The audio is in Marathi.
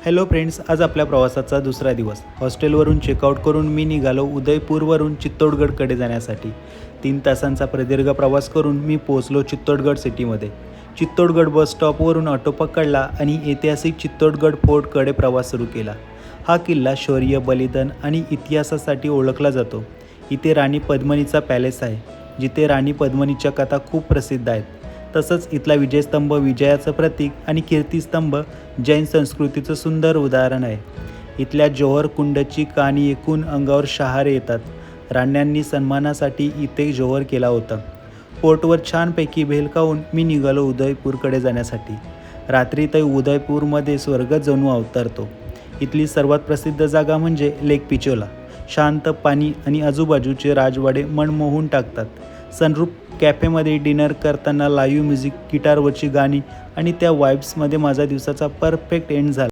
हॅलो फ्रेंड्स, आज आपल्या प्रवासाचा दुसरा दिवस. हॉस्टेलवरून चेकआउट करून मी निघालो उदयपूरवरून चित्तोडगडकडे जाण्यासाठी. 3 तासांचा प्रदीर्घ प्रवास करून मी पोहोचलो चित्तोडगड सिटीमध्ये. चित्तोडगड बस स्टॉपवरून ऑटो पकडला आणि ऐतिहासिक चित्तोडगड फोर्टकडे प्रवास सुरू केला. हा किल्ला शौर्य, बलिदान आणि इतिहासासाठी ओळखला जातो. इथे राणी पद्मिनीचा पॅलेस आहे, जिथे राणी पद्मिनीच्या कथा खूप प्रसिद्ध आहेत. तसंच इथला विजयस्तंभ विजयाचं प्रतीक आणि कीर्तिस्तंभ जैन संस्कृतीचं सुंदर उदाहरण आहे. इथल्या जौहर कुंडची कहाणी ऐकून अंगावर शहारे येतात. राण्यांनी सन्मानासाठी इथे जौहर केला होता. पोर्टवर छानपैकी भेल खाऊन मी निघालो उदयपूरकडे जाण्यासाठी. रात्री तर उदयपूरमध्ये स्वर्ग जणू अवतरतो. इथली सर्वात प्रसिद्ध जागा म्हणजे लेक पिचोला. शांत पाणी आणि आजूबाजूचे राजवाडे मन मोहून टाकतात. सनरूफ कॅफेमध्ये डिनर करताना लाईव्ह म्युझिक, गिटारवरची गाणी आणि त्या वाईब्समध्ये माझा दिवसाचा परफेक्ट एंड झाला.